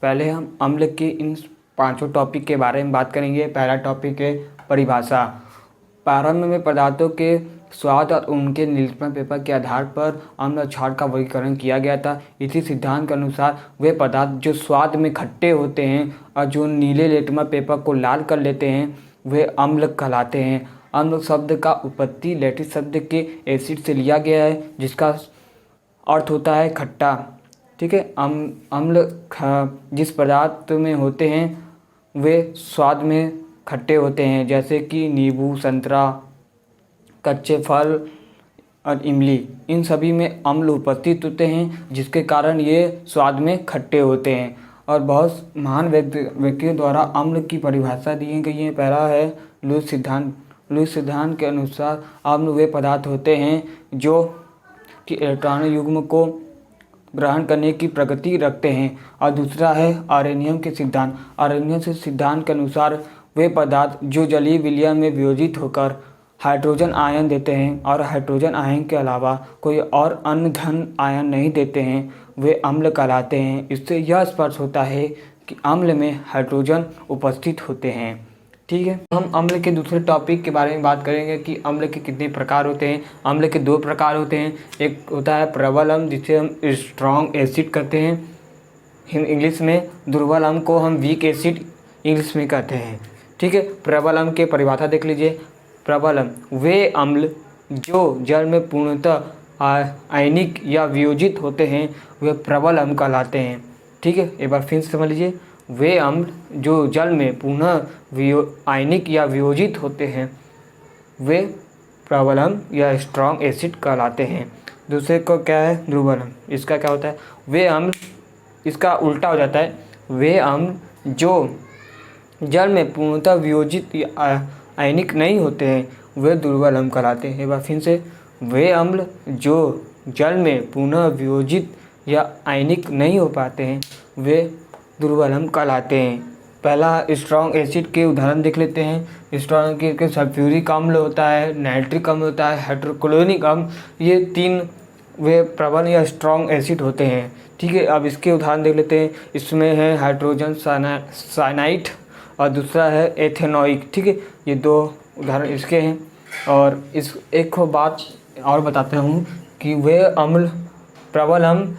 पहले हम अम्ल के इन पांचों टॉपिक के बारे में बात करेंगे। पहला टॉपिक है परिभाषा। प्रारंभ में पदार्थों के स्वाद और उनके नीलतम पेपर के आधार पर अम्ल और क्षार का वर्गीकरण किया गया था। इसी सिद्धांत के अनुसार वे पदार्थ जो स्वाद में खट्टे होते हैं और जो नीले लेटमा पेपर को लाल कर लेते हैं वे अम्ल कहलाते हैं। अम्ल शब्द का उत्पत्ति लैटिन शब्द के एसिड से लिया गया है, जिसका अर्थ होता है खट्टा। ठीक है। अम्ल जिस पदार्थ में होते हैं वे स्वाद में खट्टे होते हैं, जैसे कि नींबू, संतरा, कच्चे फल और इमली। इन सभी में अम्ल उपस्थित होते हैं, जिसके कारण ये स्वाद में खट्टे होते हैं। और बहुत महान व्यक्तियों द्वारा अम्ल की परिभाषा दी गई है। पहला है लुईस सिद्धांत। लुईस सिद्धांत के अनुसार अम्ल वे पदार्थ होते हैं जो कि इलेक्ट्रॉनिक युग्म को ग्रहण करने की प्रकृति रखते हैं। और दूसरा है आर्रेनियम के सिद्धांत। आर्रेनियम के सिद्धांत के अनुसार वे पदार्थ जो जलीय विलयन में वियोजित होकर हाइड्रोजन आयन देते हैं और हाइड्रोजन आयन के अलावा कोई और अन्य धन आयन नहीं देते हैं, वे अम्ल कहलाते हैं। इससे यह स्पष्ट होता है कि अम्ल में हाइड्रोजन उपस्थित होते हैं। ठीक है। हम अम्ल के दूसरे टॉपिक के बारे में बात करेंगे कि अम्ल के कितने प्रकार होते हैं। अम्ल के दो प्रकार होते हैं। एक होता है प्रबल अम्ल, जिसे हम स्ट्रॉन्ग एसिड कहते हैं इंग्लिश में। दुर्बल अम्ल को हम वीक एसिड इंग्लिश में कहते हैं। ठीक है। प्रबल अम्ल के परिभाषा देख लीजिए। प्रबल अम्ल वे अम्ल जो जल में पूर्णतः आयनिक या वियोजित होते हैं वे प्रबल अम्ल कहलाते हैं। ठीक है। एक बार फिर से समझ लीजिए। वे अम्ल जो जल में पुनः आयनिक या वियोजित होते हैं वे प्रबल अम्ल या स्ट्रॉन्ग एसिड कहलाते हैं। दूसरे को क्या है? दुर्बल अम्ल। इसका क्या होता है? वे अम्ल, इसका उल्टा हो जाता है। वे अम्ल जो जल में पूर्णतः वियोजित या आयनिक नहीं होते हैं वे दुर्बल अम्ल कहलाते हैं। एक बार फिर से। वे अम्ल जो जल में पुनः वियोजित या आयनिक नहीं हो पाते हैं वे दुर्बल अम्ल कहलाते हैं। पहला स्ट्रॉन्ग एसिड के उदाहरण देख लेते हैं। स्ट्रॉन्ग एसिड के सल्फ्यूरिक अम्ल होता है, नाइट्रिक अम्ल होता है, हाइड्रोक्लोरिक अम्ल। ये तीन वे प्रबल या स्ट्रॉन्ग एसिड होते हैं। ठीक है। अब इसके उदाहरण देख लेते हैं। इसमें है हाइड्रोजन साइनाइड और दूसरा है एथेनॉइक। ठीक है। ये दो उदाहरण इसके हैं। और इस एक बात और बताता हूँ कि वे अम्ल प्रबल अम्ल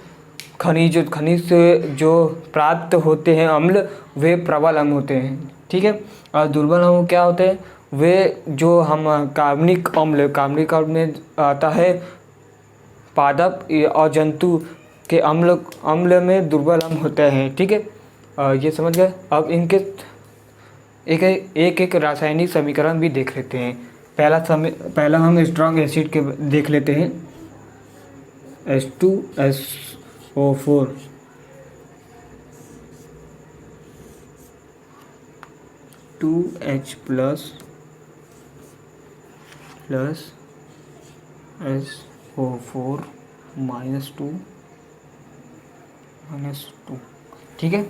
खनिज से जो प्राप्त होते हैं अम्ल वे प्रबल अम्ल होते हैं। ठीक है। और दुर्बल अम्ल क्या होते हैं? वे जो हम कार्बनिक अम्ल में आता है पादप और जंतु के अम्ल में दुर्बल अम्ल होते हैं। ठीक है। ये समझ गए। अब इनके एक रासायनिक समीकरण भी देख लेते हैं। पहला हम स्ट्रॉन्ग एसिड के देख लेते हैं। H2SO4 2H plus SO4 -2 -2। ठीक है।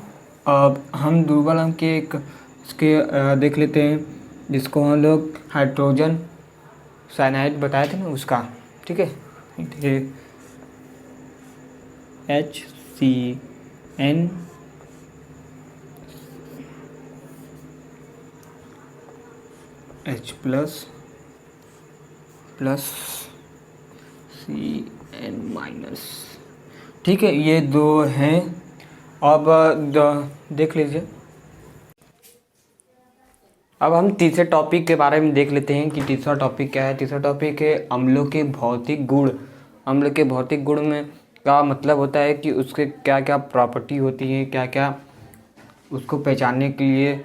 अब हम दुर्बल अम्ल के इसके देख लेते हैं, जिसको हम लोग हाइड्रोजन साइनाइड बताए थे ना उसका। ठीक है। HCN H plus CN minus. ठीक है। ये दो हैं। अब देख लीजिए। अब हम तीसरे टॉपिक के बारे में देख लेते हैं कि तीसरा टॉपिक क्या है। तीसरा टॉपिक है अम्लों के भौतिक गुण। अम्ल के भौतिक गुण में का मतलब होता है कि उसके क्या क्या प्रॉपर्टी होती है, क्या क्या उसको पहचानने के लिए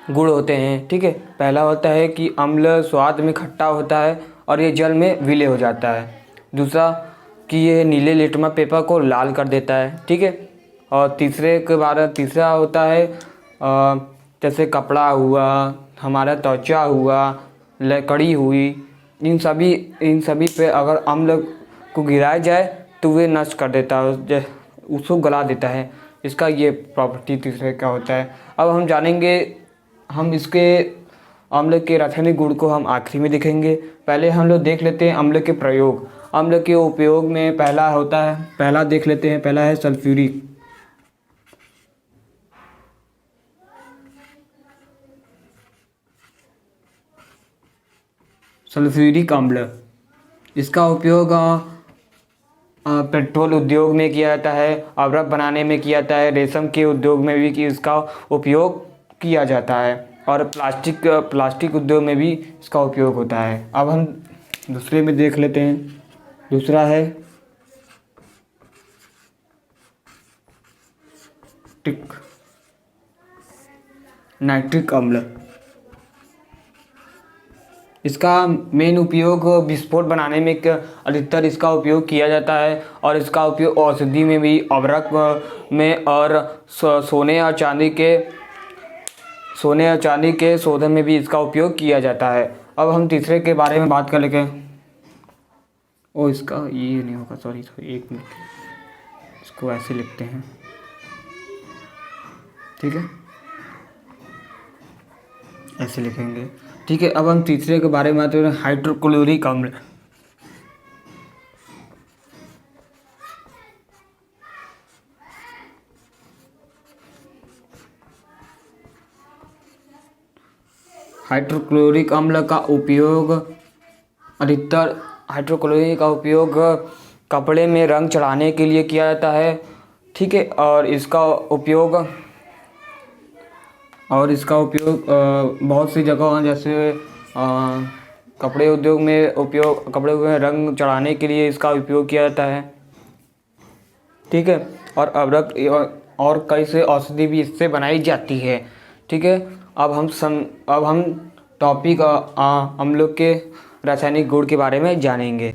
गुण होते हैं। ठीक है। पहला होता है कि अम्ल स्वाद में खट्टा होता है और ये जल में विलय हो जाता है। दूसरा कि ये नीले लिटमस पेपर को लाल कर देता है। ठीक है। और तीसरा होता है जैसे कपड़ा हुआ, हमारा त्वचा हुआ, लकड़ी हुई, इन सभी पे अगर अम्ल को गिराया जाए तो वे नष्ट कर देता है, उसको गला देता है। इसका ये प्रॉपर्टी तीसरे का होता है। अब हम जानेंगे, हम इसके अम्ल के रासायनिक गुण को हम आखिरी में देखेंगे। पहले हम लोग देख लेते हैं अम्ल के प्रयोग। अम्ल के उपयोग में पहला देख लेते हैं। पहला है सल्फ्यूरिक। सल्फ्यूरिक अम्ल, इसका उपयोग पेट्रोल उद्योग में किया जाता है, अबरक बनाने में किया जाता है, रेशम के उद्योग में भी कि इसका उपयोग किया जाता है, और प्लास्टिक उद्योग में भी इसका उपयोग होता है। अब हम दूसरे में देख लेते हैं। दूसरा है नाइट्रिक अम्ल, इसका मेन उपयोग विस्फोट बनाने में अधिकतर इसका उपयोग किया जाता है, और इसका उपयोग औषधि में भी, अबरक में, और सोने और चांदी के शोधन में भी इसका उपयोग किया जाता है। अब हम तीसरे के बारे में बात कर लेते हैं। इसका ये नहीं होगा, सॉरी एक मिनट, इसको ऐसे लिखते हैं, ठीक है, ऐसे लिखेंगे, ठीक है। अब हम तीसरे के बारे में बात करें, हाइड्रोक्लोरिक अम्ल। हाइड्रोक्लोरिक अम्ल का उपयोग अधिकतर हाइड्रोक्लोरिक का उपयोग कपड़े में रंग चढ़ाने के लिए किया जाता है, ठीक है। और इसका उपयोग बहुत सी जगहों, जैसे कपड़े उद्योग में रंग चढ़ाने के लिए इसका उपयोग किया जाता है, ठीक है। और अबरक और कई से औषधि भी इससे बनाई जाती है, ठीक है। अब हम टॉपिक अम्लों के रासायनिक गुण के बारे में जानेंगे।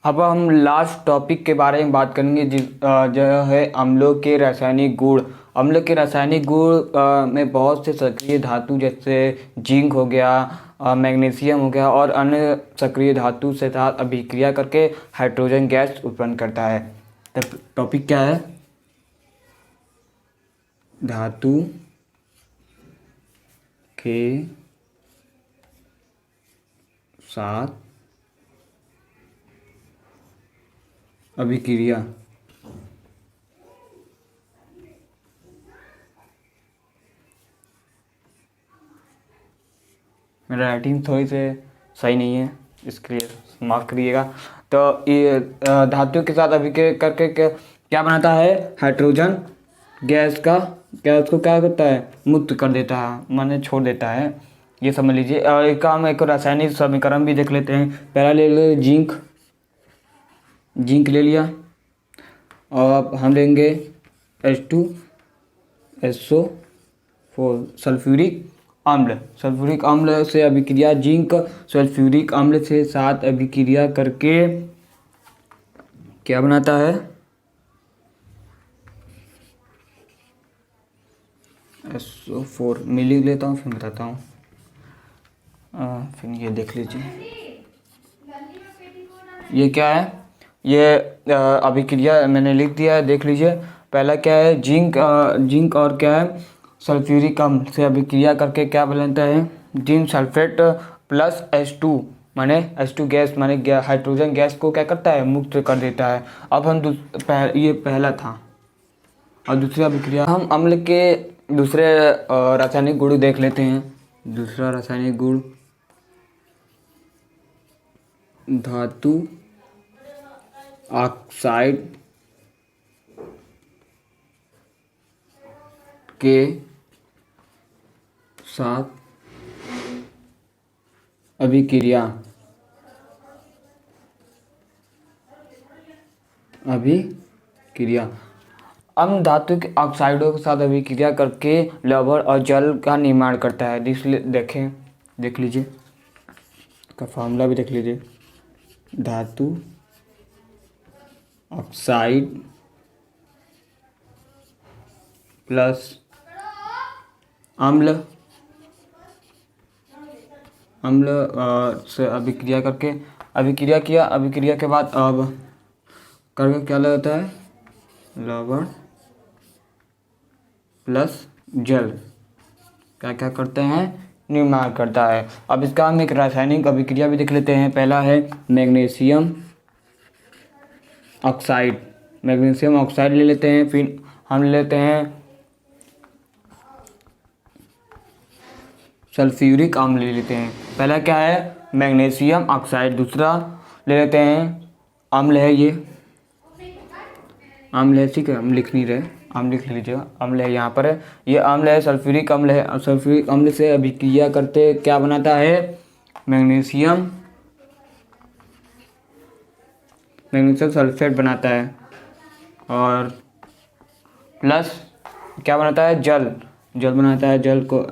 अब हम लास्ट टॉपिक के बारे में बात करेंगे, जो है अम्लों के रासायनिक गुण। अम्ल के रासायनिक गुण में बहुत से सक्रिय धातु जैसे जिंक हो गया, मैग्नीशियम हो गया, और अन्य सक्रिय धातु से साथ अभिक्रिया करके हाइड्रोजन गैस उत्पन्न करता है। तो टॉपिक क्या है? धातु के साथ अभिक्रिया। मेरा राइटिंग थोड़ी से सही नहीं है, इसके लिए माफ़ करिएगा। तो ये धातु के साथ अभिक्रिया करके क्या बनाता है? हाइड्रोजन गैस को क्या करता है? मुक्त कर देता है, माने छोड़ देता है, ये समझ लीजिए। और एक रासायनिक समीकरण भी देख लेते हैं। पहला ले लो जिंक ले लिया, और अब हम लेंगे H2SO4 सल्फ्यूरिक अम्ल से अभिक्रिया, जिंक सल्फ्यूरिक अम्ल से साथ अभिक्रिया करके क्या बनाता है? SO4 मिली लेता हूँ, फिर बताता हूँ। फिर ये देख लीजिए, ये क्या है? ये अभिक्रिया मैंने लिख दिया है, देख लीजिए। पहला क्या है? जिंक और क्या है? सल्फ्यूरिक अम्ल से अभिक्रिया करके क्या बनता है? जिंक सल्फेट प्लस H2 माने H2 गैस, माने हाइड्रोजन गैस को क्या करता है? मुक्त कर देता है। अब हम ये पहला था। और दूसरी अभिक्रिया, हम अम्ल के दूसरे रासायनिक गुण देख लेते हैं। दूसरा रासायनिक गुण, धातु ऑक्साइड के साथ अभिक्रिया। अम्ल धातु के ऑक्साइडों के साथ अभिक्रिया करके लवण और जल का निर्माण करता है। इसलिए देख लीजिए, इसका फॉर्मूला भी देख लीजिए। धातु ऑक्साइड प्लस अम्ल से अभिक्रिया करके अभिक्रिया के बाद अब करके क्या लगता है? लवण प्लस जल क्या क्या करते हैं? निर्माण करता है। अब इसका हम एक रासायनिक अभिक्रिया भी देख लेते हैं। पहला है मैग्नीशियम ऑक्साइड ले लेते हैं। फिर हम ले लेते हैं सल्फ्यूरिक अम्ल ले लेते हैं। पहला क्या है? Magnesium oxide. दूसरा ले लेते हैं अम्ल है, ये अम्ल है, ठीक है, हम लिख नहीं रहे, अम्ल लिख लीजिएगा, अम्ल है यहाँ पर है, ये अम्ल है, सल्फ्यूरिक अम्ल है। सल्फ्यूरिक अम्ल से अभिक्रिया करते क्या बनाता है, मैग्नीशियम सल्फेट बनाता है। और प्लस क्या बनाता है, जल बनाता है। जल को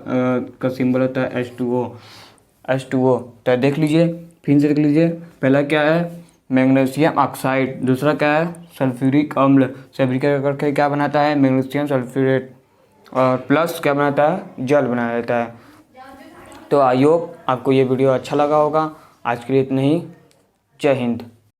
का सिंबल होता है H2O। तो देख लीजिए, फिर से देख लीजिए, पहला क्या है मैग्नीशियम ऑक्साइड, दूसरा क्या है सल्फ्यूरिक अम्ल, सभी करके क्या बनाता है मैग्नीशियम सल्फ्यूरेट, और प्लस क्या बनाता है, जल बना देता है। तो आई होप आपको ये वीडियो अच्छा लगा होगा। आज के लिए इतना ही। जय हिंद।